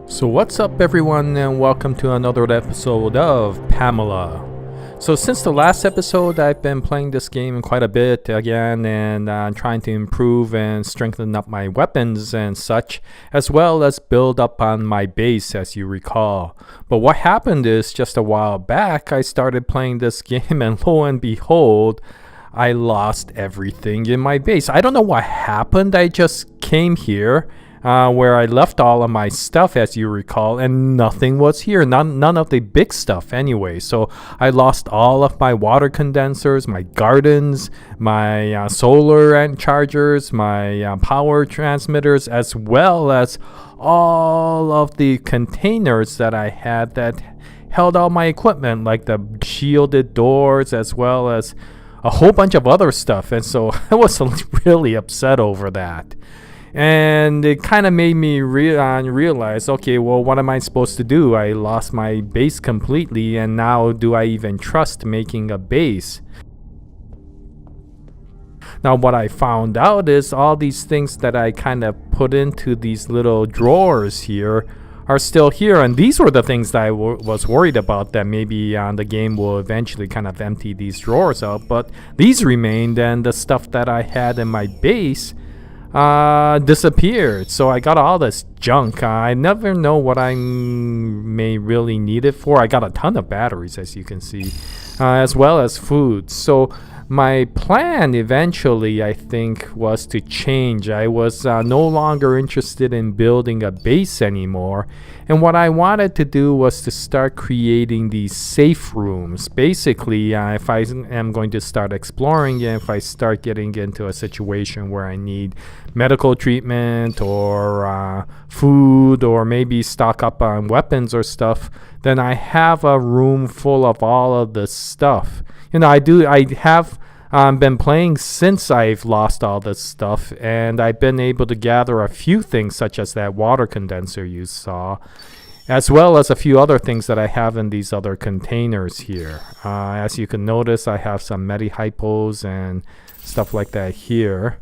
So what's up everyone, and welcome to another episode of Pamela. So since the last episode, I've been playing this game quite a bit again and trying to improve and strengthen up my weapons and such, as well as build up on my base, as you recall. But what happened is, just a while back, I started playing this game and lo and behold, I lost everything in my base. I don't know what happened. I just came here where I left all of my stuff, as you recall, and nothing was here. None of the big stuff anyway. So I lost all of my water condensers, my gardens, my solar and chargers, my power transmitters, as well as all of the containers that I had that held all my equipment, like the shielded doors, as well as a whole bunch of other stuff. And so I was really upset over that. And it kind of made me realize, okay, well, what am I supposed to do? I lost my base completely, and now do I even trust making a base? Now, what I found out is all these things that I kind of put into these little drawers here are still here, and these were the things that I was worried about, that maybe the game will eventually kind of empty these drawers out, but these remained, and the stuff that I had in my base disappeared. So I got all this junk. I never know what I may really need it for. I got a ton of batteries, as you can see, as well as food. So my plan eventually, I think, was to change. I was no longer interested in building a base anymore, and what I wanted to do was to start creating these safe rooms. Basically, if I am going to start exploring, and if I start getting into a situation where I need medical treatment or food, or maybe stock up on weapons or stuff, then I have a room full of all of this stuff. You know, I have been playing since I've lost all this stuff, and I've been able to gather a few things, such as that water condenser you saw, as well as a few other things that I have in these other containers here. As you can notice, I have some medi-hypos and stuff like that here,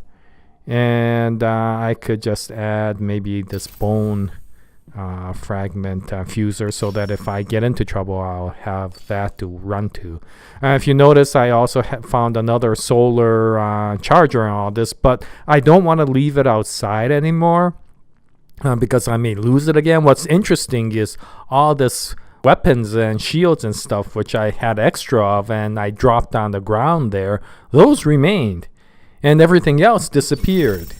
and I could just add maybe this bone fragment fuser, so that if I get into trouble, I'll have that to run to. If you notice, I also found another solar charger and all this, but I don't want to leave it outside anymore because I may lose it again. What's interesting is all this weapons and shields and stuff, which I had extra of and I dropped on the ground there, those remained, and everything else disappeared.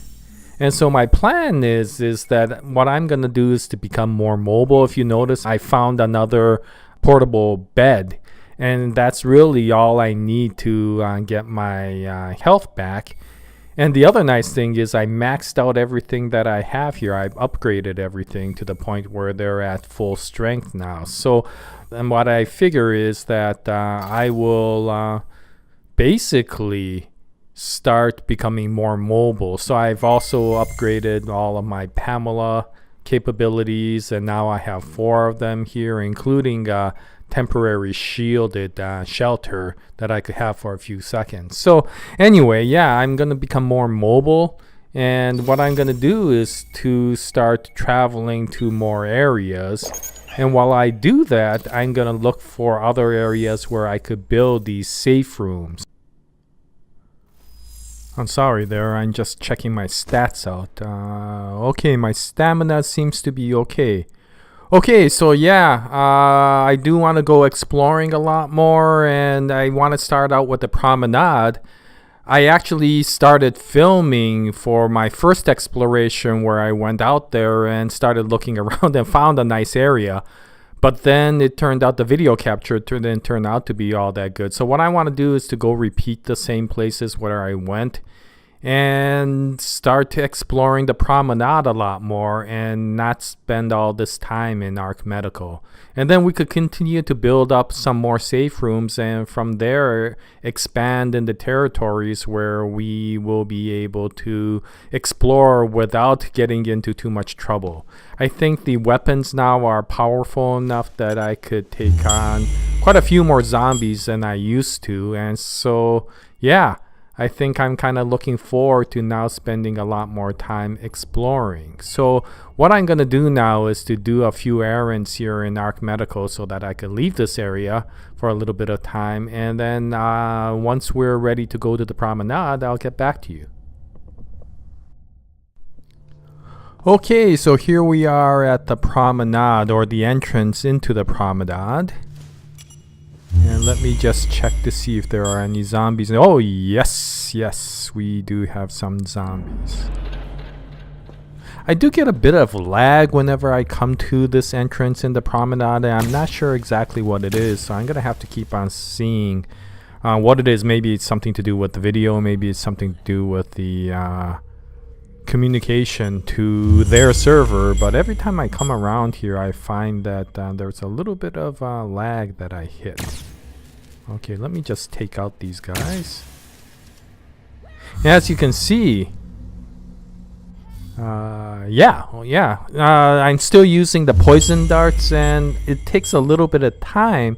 And so my plan is that what I'm going to do is to become more mobile. If you notice, I found another portable bed, and that's really all I need to get my health back. And the other nice thing is I maxed out everything that I have here. I've upgraded everything to the point where they're at full strength now. So, and what I figure is that I will basically start becoming more mobile. So I've also upgraded all of my P.A.M.E.L.A capabilities, and now I have 4 of them here, including a temporary shielded shelter that I could have for a few seconds. So anyway, yeah, I'm going to become more mobile, and what I'm going to do is to start traveling to more areas. And while I do that, I'm going to look for other areas where I could build these safe rooms. I'm sorry there, I'm just checking my stats out. Okay, my stamina seems to be okay. Okay, so yeah, I do want to go exploring a lot more, and I want to start out with the Promenade. I actually started filming for my first exploration, where I went out there and started looking around and found a nice area. But then it turned out the video capture didn't turn out to be all that good. So what I want to do is to go repeat the same places where I went and start exploring the Promenade a lot more and not spend all this time in Ark Medical. And then we could continue to build up some more safe rooms, and from there expand in the territories where we will be able to explore without getting into too much trouble. I think the weapons now are powerful enough that I could take on quite a few more zombies than I used to, and so yeah, I think I'm kind of looking forward to now spending a lot more time exploring. So what I'm going to do now is to do a few errands here in Ark Medical so that I could leave this area for a little bit of time. And then once we're ready to go to the promenade, I'll get back to you. Okay, so here we are at the promenade, or the entrance into the promenade. And let me just check to see if there are any zombies. Oh, yes, we do have some zombies. I do get a bit of lag whenever I come to this entrance in the promenade, and I'm not sure exactly what it is, so I'm going to have to keep on seeing what it is. Maybe it's something to do with the video, maybe it's something to do with the communication to their server, but every time I come around here I find that there's a little bit of lag that I hit. Okay, let me just take out these guys. As you can see, I'm still using the poison darts, and it takes a little bit of time,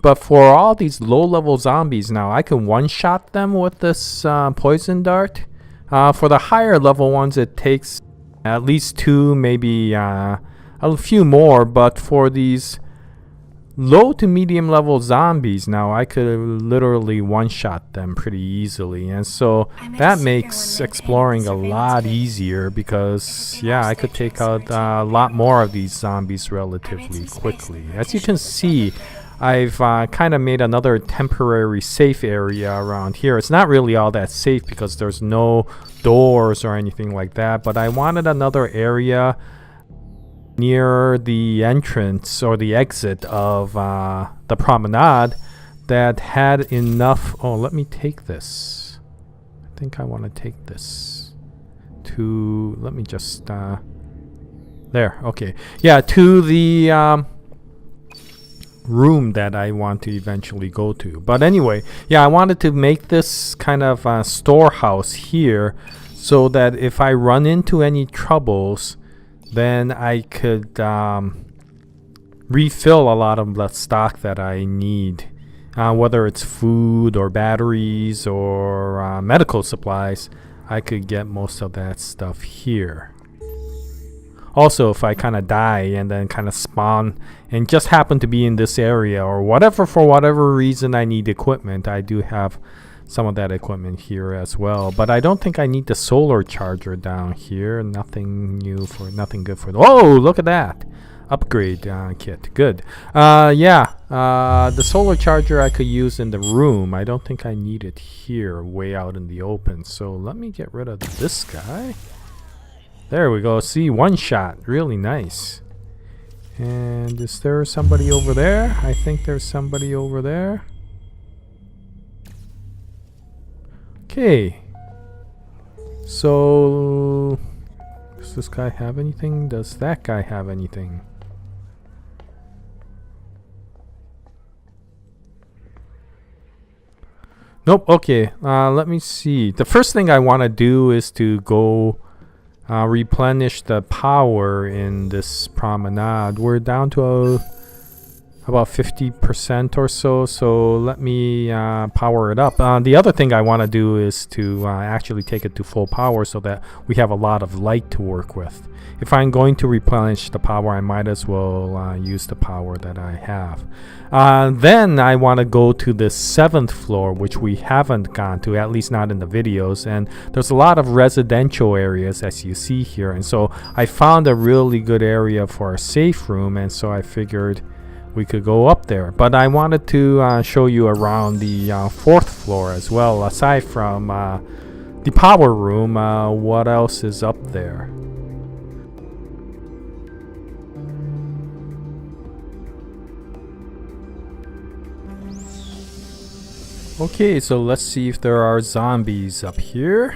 but for all these low-level zombies now, I can one-shot them with this poison dart. For the higher level ones, it takes at least 2, maybe a few more. But for these low to medium level zombies now, I could literally one-shot them pretty easily. And so that makes exploring a lot easier because, yeah, I could take out a lot more of these zombies relatively quickly. As you can see, I've kind of made another temporary safe area around here. It's not really all that safe because there's no doors or anything like that, but I wanted another area near the entrance or the exit of the promenade that had enough. Oh, let me take this. I think I want to take this to, let me just there. Okay, yeah, to the room that I want to eventually go to. But anyway, yeah, I wanted to make this kind of storehouse here so that if I run into any troubles, then I could refill a lot of the stock that I need, whether it's food or batteries or medical supplies. I could get most of that stuff here. Also, if I kind of die and then kind of spawn and just happen to be in this area or whatever, for whatever reason I need equipment, I do have some of that equipment here as well. But I don't think I need the solar charger down here. Nothing good for. Oh, look at that. Upgrade kit. Good. The solar charger I could use in the room. I don't think I need it here, way out in the open. So let me get rid of this guy. There we go. See, one shot. Really nice. And is there somebody over there? I think there's somebody over there. Okay. So, does this guy have anything? Does that guy have anything? Nope. Okay. Let me see. The first thing I want to do is to go replenish the power in this promenade. We're down to about 50% or so, so let me power it up. The other thing I want to do is to actually take it to full power so that we have a lot of light to work with. If I'm going to replenish the power, I might as well use the power that I have. Then I want to go to the 7th floor, which we haven't gone to, at least not in the videos. And there's a lot of residential areas, as you see here. And so I found a really good area for a safe room, and so I figured we could go up there. But I wanted to show you around the 4th floor as well. Aside from the power room, what else is up there? Okay, so let's see if there are zombies up here.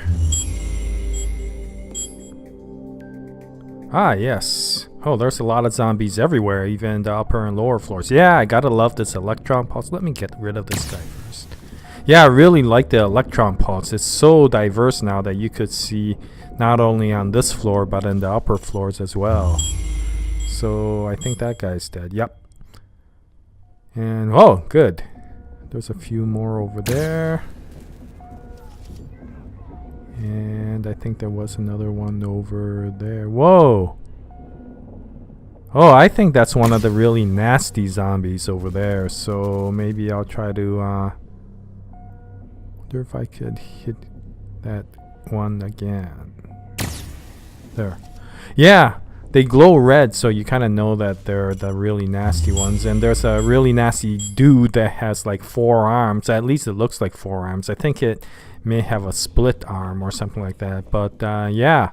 Ah, yes. Oh, there's a lot of zombies everywhere, even the upper and lower floors. Yeah, I gotta love this electron pulse. Let me get rid of this guy first. Yeah, I really like the electron pulse. It's so diverse now that you could see not only on this floor, but in the upper floors as well. So I think that guy's dead. Yep. And, oh, good. There's a few more over there. And I think there was another one over there. Whoa! Oh, I think that's one of the really nasty zombies over there. So maybe I'll try to wonder if I could hit that one again. There. Yeah, they glow red, so you kind of know that they're the really nasty ones. And there's a really nasty dude that has like 4 arms. At least it looks like 4 arms. I think it may have a split arm or something like that. But yeah.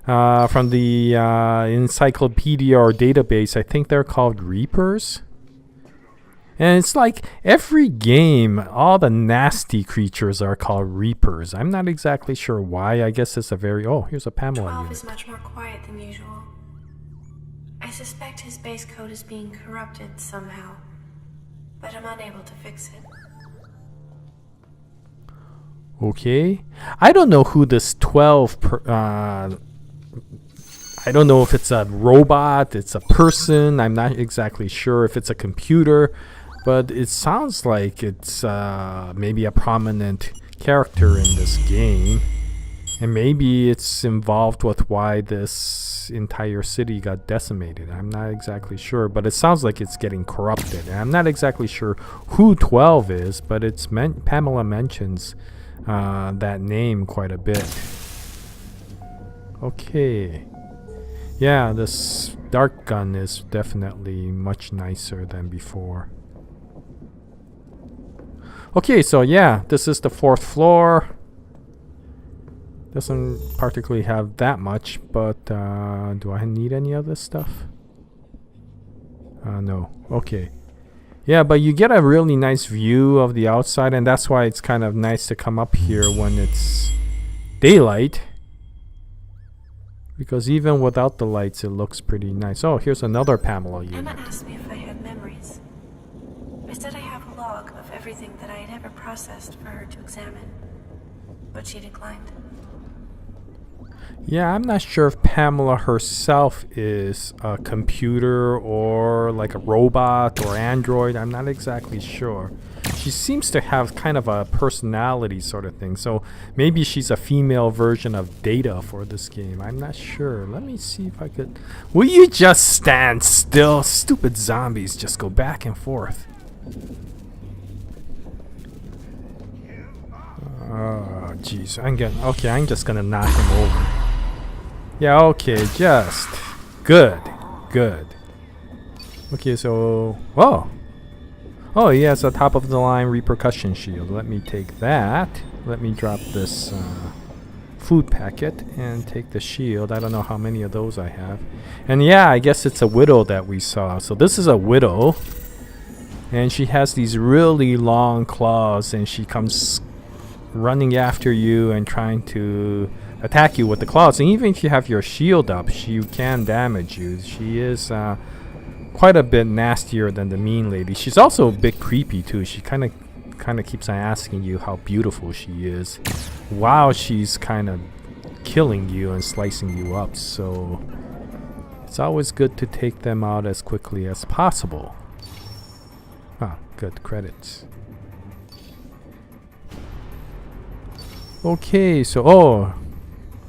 From the encyclopedia or database, I think they're called Reapers. And it's like every game, all the nasty creatures are called Reapers. I'm not exactly sure why. I guess it's a very... Oh, here's a P.A.M.E.L.A 12 unit. is much more quiet than usual. I suspect his base code is being corrupted somehow, but I'm unable to fix it. Okay. I don't know who this 12... I don't know if it's a robot, it's a person. I'm not exactly sure if it's a computer, but it sounds like it's maybe a prominent character in this game. And maybe it's involved with why this entire city got decimated. I'm not exactly sure, but it sounds like it's getting corrupted. And I'm not exactly sure who 12 is, but it's P.A.M.E.L.A mentions that name quite a bit. Okay. Yeah, this dart gun is definitely much nicer than before. Okay, so yeah, this is the 4th floor. Doesn't particularly have that much, but do I need any of this stuff? No. Okay. Yeah, but you get a really nice view of the outside, and that's why it's kind of nice to come up here when it's daylight. Because even without the lights, it looks pretty nice. Oh, here's another P.A.M.E.L.A unit. Emma asked me if I had memories. I said I have a log of everything that I had ever processed for her to examine, but she declined. Yeah, I'm not sure if P.A.M.E.L.A herself is a computer or like a robot or android. I'm not exactly sure. She seems to have kind of a personality sort of thing. So maybe she's a female version of Data for this game. I'm not sure. Let me see if I could... Will you just stand still? Stupid zombies just go back and forth. Oh, jeez. Okay, I'm just gonna knock him over. Yeah, okay, just... Good. Okay, so... Whoa! Oh, he has a top-of-the-line repercussion shield. Let me take that. Let me drop this food packet and take the shield. I don't know how many of those I have. And yeah, I guess it's a widow that we saw. So this is a widow. And she has these really long claws, and she comes running after you and trying to attack you with the claws. And even if you have your shield up, she can damage you. She is... quite a bit nastier than the mean lady. She's also a bit creepy too. She kind of keeps on asking you how beautiful she is while she's kind of killing you and slicing you up. So it's always good to take them out as quickly as possible. Ah, good credits. Okay, so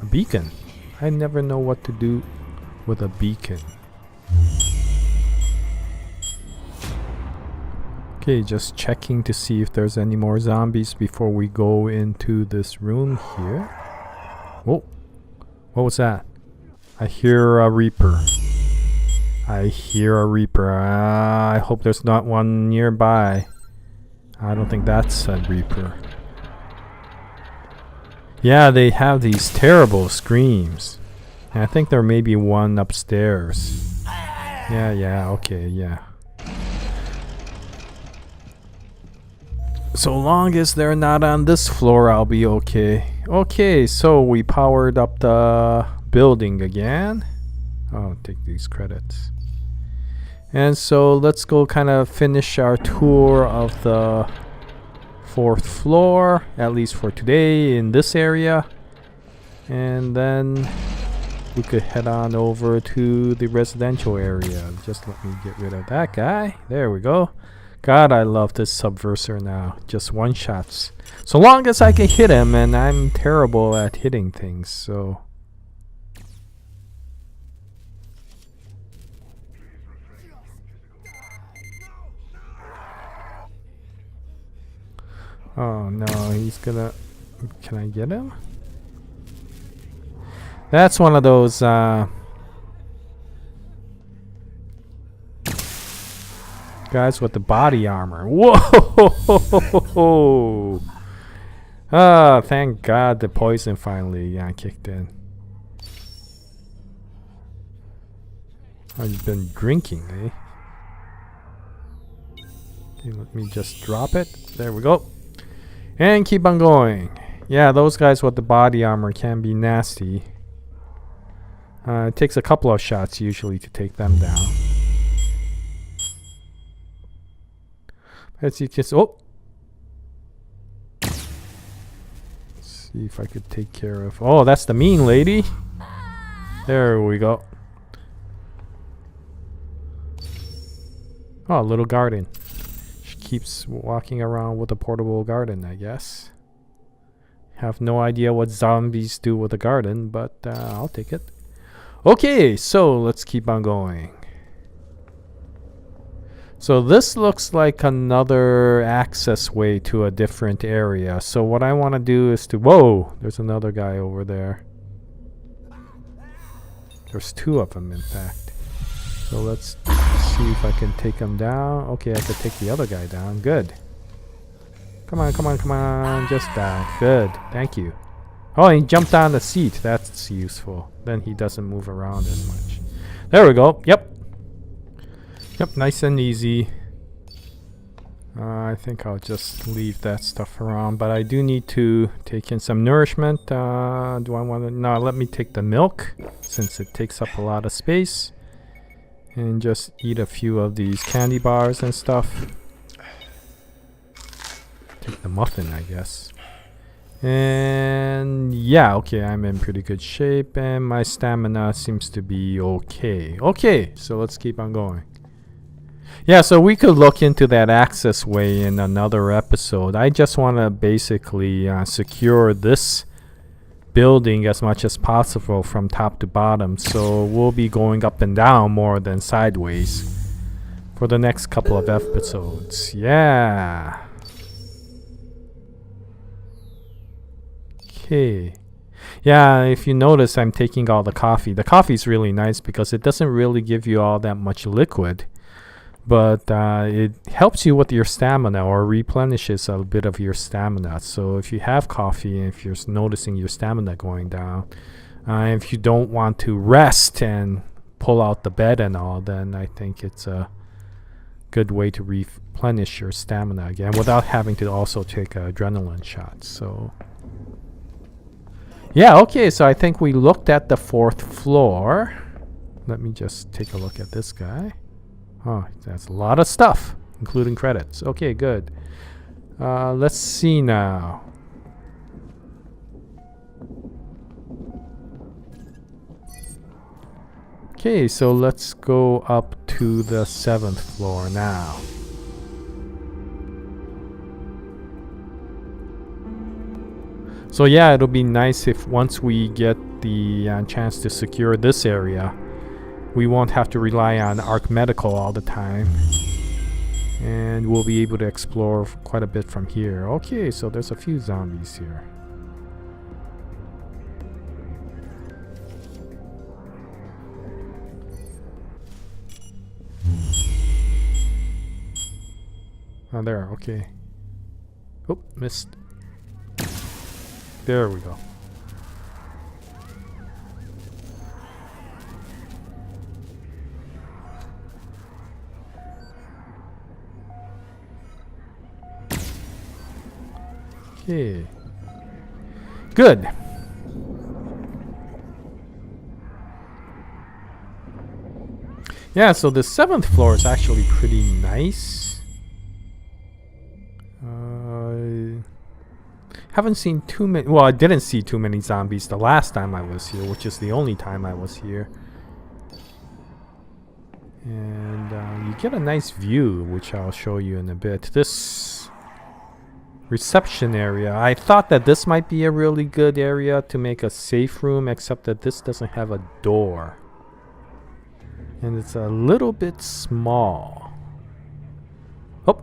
a beacon. I never know what to do with a beacon. Okay, just checking to see if there's any more zombies before we go into this room here. Oh, what was that? I hear a Reaper. I hope there's not one nearby. I don't think that's a Reaper. Yeah, they have these terrible screams. And I think there may be one upstairs. Yeah, okay, yeah. So long as they're not on this floor, I'll be okay. Okay, so we powered up the building again. I'll take these credits. And so let's go kind of finish our tour of the 4th floor, at least for today in this area. And then we could head on over to the residential area. Just let me get rid of that guy. There we go. God, I love this subversir now. Just one shots. So long as I can hit him, and I'm terrible at hitting things, so. Oh no, he's gonna. Can I get him? That's one of those. Guys with the body armor. Whoa! Ah, thank God the poison finally kicked in. I've been drinking, eh? Okay, let me just drop it. There we go. And keep on going. Yeah, those guys with the body armor can be nasty. It takes a couple of shots usually to take them down. As you can see, oh! Let's see if I could take care of. Oh, that's the mean lady. There we go. Oh, little garden. She keeps walking around with a portable garden, I guess. Have no idea what zombies do with a garden, but I'll take it. Okay, so let's keep on going. So this looks like another access way to a different area. So what I want to do is to... Whoa! There's another guy over there. There's two of them, in fact. So let's see if I can take him down. Okay, I could take the other guy down. Good. Come on, come on, come on. Just die. Good. Thank you. Oh, he jumped on the seat. That's useful. Then he doesn't move around as much. There we go. Yep. Yep, nice and easy. I think I'll just leave that stuff around, but I do need to take in some nourishment. Do I want to? No, let me take the milk since it takes up a lot of space, and just eat a few of these candy bars and stuff. Take the muffin, I guess. And yeah, okay, I'm in pretty good shape, and my stamina seems to be okay. Okay, so let's keep on going. Yeah, so we could look into that access way in another episode. I just want to basically secure this building as much as possible from top to bottom. So we'll be going up and down more than sideways for the next couple of episodes. Yeah. Okay. Yeah, if you notice, I'm taking all the coffee. The coffee is really nice because it doesn't really give you all that much liquid. But it helps you with your stamina, or replenishes a bit of your stamina. So if you have coffee and if you're noticing your stamina going down, if you don't want to rest and pull out the bed and all, then I think it's a good way to replenish your stamina again without having to also take adrenaline shots. So yeah, okay, so I think we looked at the 4th floor. Let me just take a look at this guy. Oh, that's a lot of stuff, including credits. Okay, good. Let's see now. Okay, so let's go up to the 7th floor now. So yeah, it'll be nice if once we get the chance to secure this area, we won't have to rely on Ark Medical all the time. And we'll be able to explore quite a bit from here. Okay, so there's a few zombies here. Oh, there, okay. Oh, missed. There we go. Okay. Good. Yeah, so the 7th floor is actually pretty nice. Haven't seen too many. Well, I didn't see too many zombies the last time I was here, which is the only time I was here. And you get a nice view, which I'll show you in a bit. This reception area, I thought that this might be a really good area to make a safe room, except that this doesn't have a door. And it's a little bit small. Oh,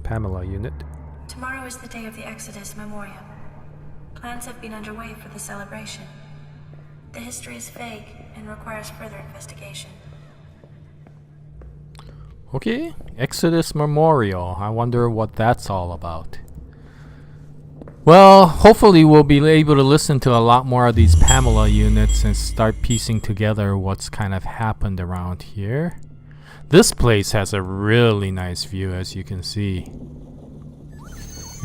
P.A.M.E.L.A. unit. Tomorrow is the day of the Exodus Memorial. Plans have been underway for the celebration. The history is vague and requires further investigation. Okay, Exodus Memorial. I wonder what that's all about. Well, hopefully we'll be able to listen to a lot more of these P.A.M.E.L.A. units and start piecing together what's kind of happened around here. This place has a really nice view, as you can see.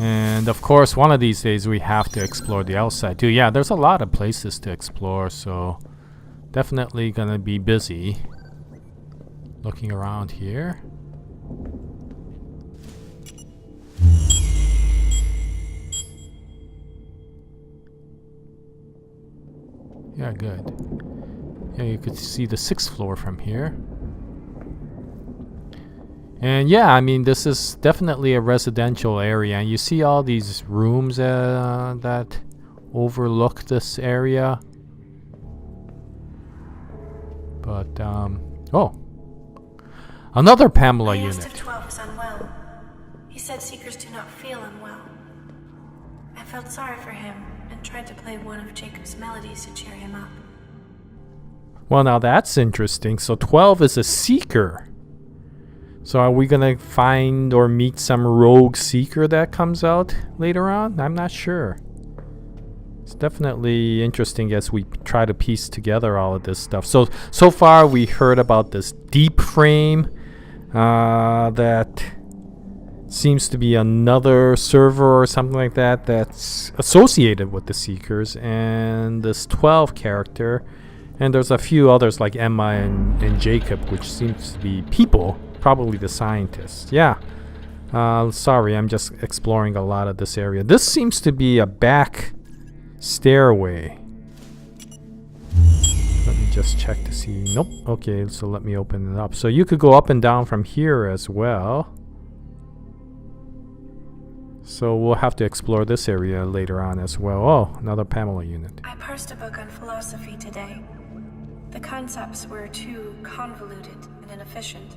And of course, one of these days we have to explore the outside too. Yeah, there's a lot of places to explore, so definitely gonna be busy looking around here. Yeah, good. Yeah, you could see the 6th floor from here. And yeah, I mean, this is definitely a residential area. And you see all these rooms that overlook this area. But, oh. Another P.A.M.E.L.A. I unit. asked if 12 was unwell. He said seekers do not feel unwell. I felt sorry for him and tried to play one of Jacob's melodies to cheer him up. Well, now that's interesting. So 12 is a seeker. So are we gonna find or meet some rogue seeker that comes out later on? I'm not sure. It's definitely interesting as we try to piece together all of this stuff. So far we heard about this deep frame that seems to be another server or something like that that's associated with the Seekers, and this 12 character, and there's a few others like Emma and Jacob, which seems to be people, probably the scientists. Yeah. Sorry, I'm just exploring a lot of this area. This seems to be a back stairway. Let me just check to see. Nope. Okay, so let me open it up. So you could go up and down from here as well. So we'll have to explore this area later on as well. Oh, another P.A.M.E.L.A. unit. I parsed a book on philosophy today. The concepts were too convoluted and inefficient.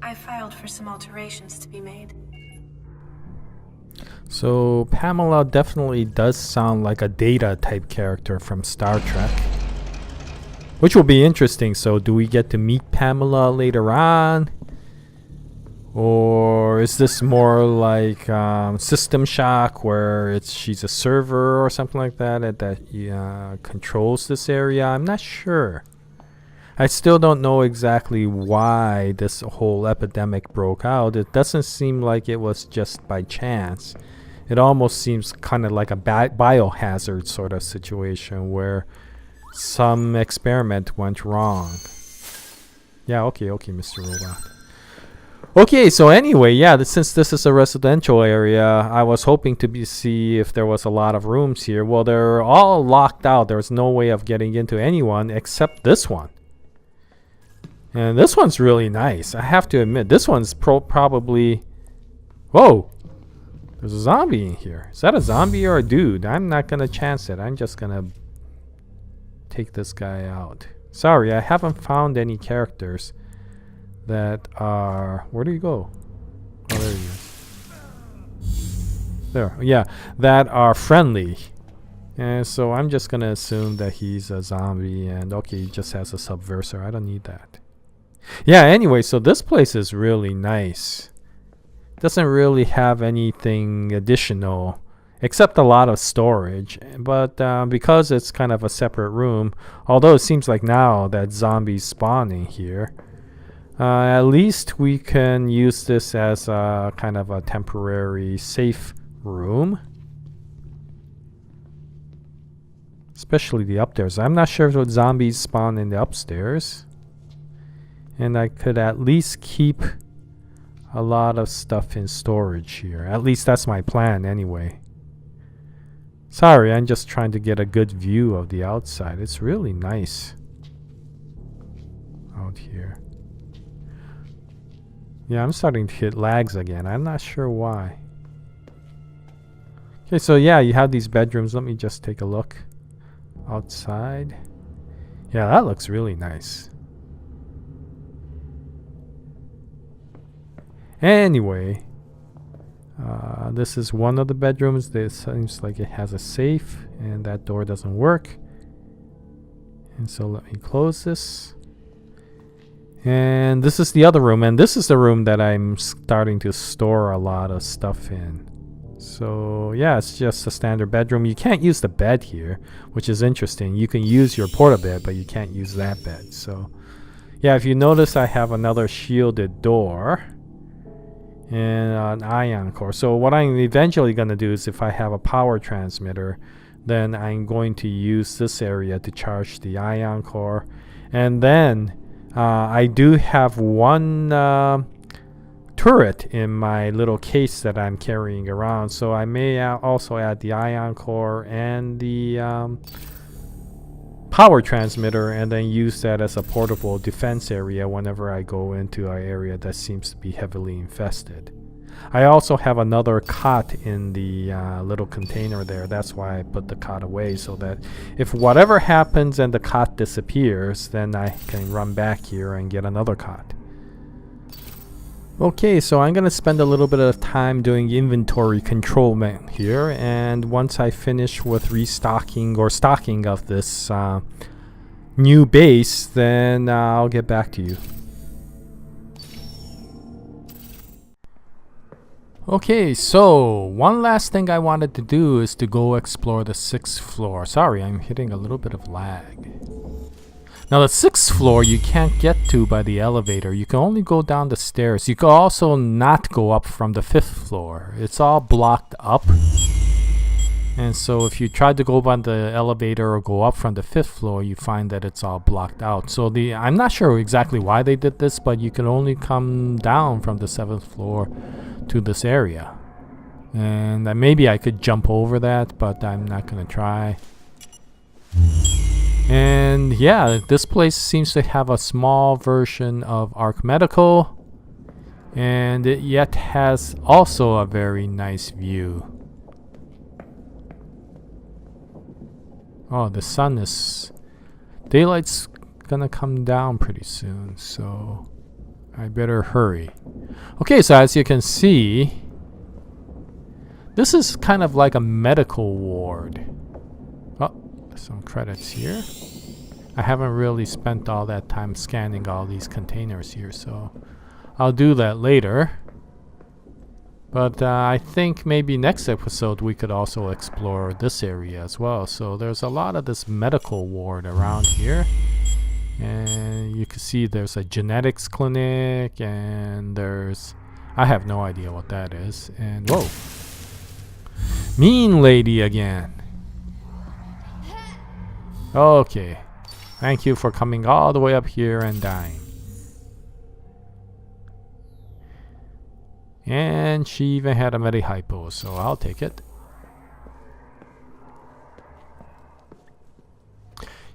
I filed for some alterations to be made. So P.A.M.E.L.A. definitely does sound like a Data type character from Star Trek, which will be interesting. So do we get to meet P.A.M.E.L.A. later on? Or is this more like System Shock, where she's a server or something like that that controls this area? I'm not sure. I still don't know exactly why this whole epidemic broke out. It doesn't seem like it was just by chance. It almost seems kind of like a biohazard sort of situation where some experiment went wrong. Yeah, okay, Mr. Robot. Okay, so anyway, yeah, since this is a residential area, I was hoping to see if there was a lot of rooms here. Well, they're all locked out. There's no way of getting into anyone except this one. And this one's really nice. I have to admit, this one's probably... Whoa! There's a zombie in here. Is that a zombie or a dude? I'm not going to chance it. I'm just going to take this guy out. Sorry, I haven't found any characters that are... Where do you go? Oh, there he is. There. Yeah, that are friendly. And so I'm just going to assume that he's a zombie. And okay, he just has a subversor. I don't need that. Yeah, anyway, so this place is really nice. Doesn't really have anything additional except a lot of storage, but because it's kind of a separate room, although it seems like now that zombies spawning here, at least we can use this as a kind of a temporary safe room, especially the upstairs. I'm not sure if zombies spawn in the upstairs. And I could at least keep a lot of stuff in storage here. At least that's my plan anyway. Sorry, I'm just trying to get a good view of the outside. It's really nice out here. Yeah, I'm starting to hit lags again. I'm not sure why. Okay, so yeah, you have these bedrooms. Let me just take a look outside. Yeah, that looks really nice. Anyway, this is one of the bedrooms. This seems like it has a safe, and that door doesn't work. And so let me close this. And this is the other room, and this is the room that I'm starting to store a lot of stuff in. So yeah, it's just a standard bedroom. You can't use the bed here, which is interesting. You can use your porta bed, but you can't use that bed. So yeah, if you notice, I have another shielded door and an ion core. So what I'm eventually going to do is, if I have a power transmitter, then I'm going to use this area to charge the ion core. And then I do have one turret in my little case that I'm carrying around, so I may also add the ion core and the power transmitter, and then use that as a portable defense area whenever I go into an area that seems to be heavily infested. I also have another cot in the little container there. That's why I put the cot away, so that if whatever happens and the cot disappears, then I can run back here and get another cot. Okay, so I'm going to spend a little bit of time doing inventory control here, and once I finish with restocking or stocking of this new base, then I'll get back to you. Okay, so one last thing I wanted to do is to go explore the 6th floor. Sorry, I'm hitting a little bit of lag. Now the 6th floor you can't get to by the elevator. You can only go down the stairs. You can also not go up from the 5th floor. It's all blocked up. And so if you try to go by the elevator or go up from the 5th floor, you find that it's all blocked out. So I'm not sure exactly why they did this, but you can only come down from the 7th floor to this area. And maybe I could jump over that, but I'm not going to try. And yeah, this place seems to have a small version of Ark Medical, and it yet has also a very nice view. Oh, the sun is... daylight's gonna come down pretty soon, so I better hurry. Okay, so as you can see, this is kind of like a medical ward. Oh, some credits here. I haven't really spent all that time scanning all these containers here, so I'll do that later. But I think maybe next episode we could also explore this area as well. So there's a lot of this medical ward around here. And you can see there's a genetics clinic, and there's... I have no idea what that is. And whoa! Mean lady again! Okay. Thank you for coming all the way up here and dying. And she even had a medi-hypo, so I'll take it.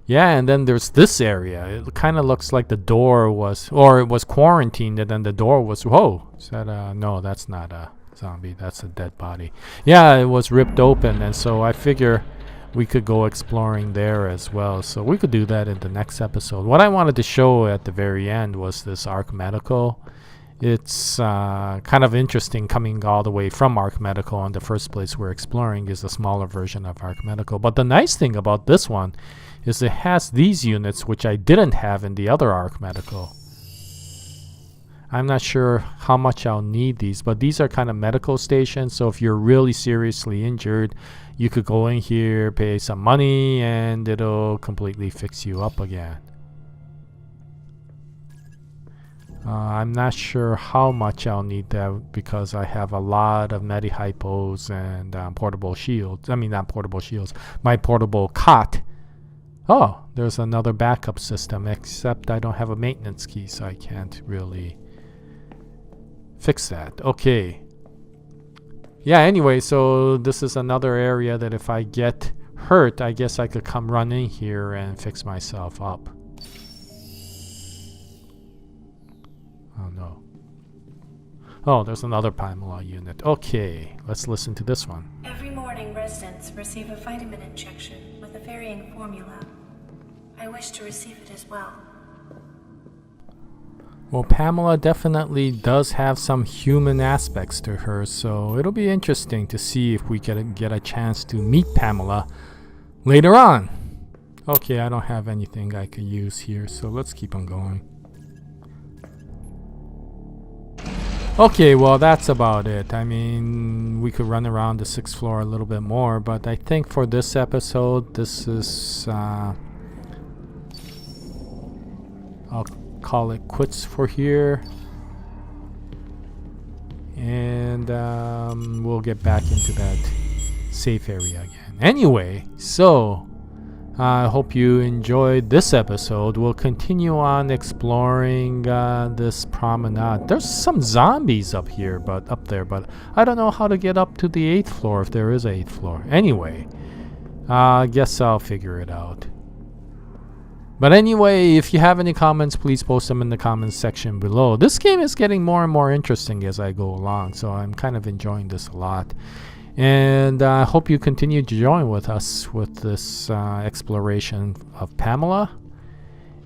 Yeah, and then there's this area. It kind of looks like the door was... or it was quarantined, and then the door was... whoa! Is that no, that's not a zombie. That's a dead body. Yeah, it was ripped open, and so I figure... we could go exploring there as well. So we could do that in the next episode. What I wanted to show at the very end was this Ark Medical. It's kind of interesting coming all the way from Ark Medical, and the first place we're exploring is a smaller version of Ark Medical. But the nice thing about this one is it has these units, which I didn't have in the other Ark Medical. I'm not sure how much I'll need these, but these are kind of medical stations. So if you're really seriously injured, you could go in here, pay some money, and it'll completely fix you up again. I'm not sure how much I'll need that, because I have a lot of medi-hypos and portable shields. I mean, not portable shields, my portable cot. Oh, there's another backup system, except I don't have a maintenance key, so I can't really fix that. Okay. Yeah, anyway, so this is another area that if I get hurt, I guess I could come run in here and fix myself up. Oh no. Oh, there's another P.A.M.E.L.A unit. Okay, let's listen to this one. Every morning, residents receive a vitamin injection with a varying formula. I wish to receive it as well. Well, P.A.M.E.L.A definitely does have some human aspects to her, so it'll be interesting to see if we get a chance to meet P.A.M.E.L.A later on. Okay, I don't have anything I could use here, so let's keep on going. Okay, well, that's about it. I mean, we could run around the 6th floor a little bit more, but I think for this episode, this is... I'll call it quits for here. And we'll get back into that safe area again. Anyway, so... I hope you enjoyed this episode. We'll continue on exploring this promenade. There's some zombies up there, but I don't know how to get up to the 8th floor if there is an 8th floor. Anyway, I guess I'll figure it out. But anyway, if you have any comments, please post them in the comments section below. This game is getting more and more interesting as I go along, so I'm kind of enjoying this a lot. And I hope you continue to join with us with this exploration of P.A.M.E.L.A.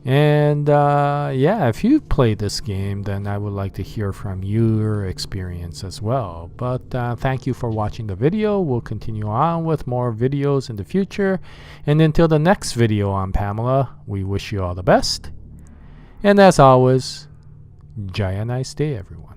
And yeah, if you play this game, then I would like to hear from your experience as well. But thank you for watching the video. We'll continue on with more videos in the future. And until the next video on P.A.M.E.L.A, we wish you all the best. And as always, Jaya, nice day, everyone.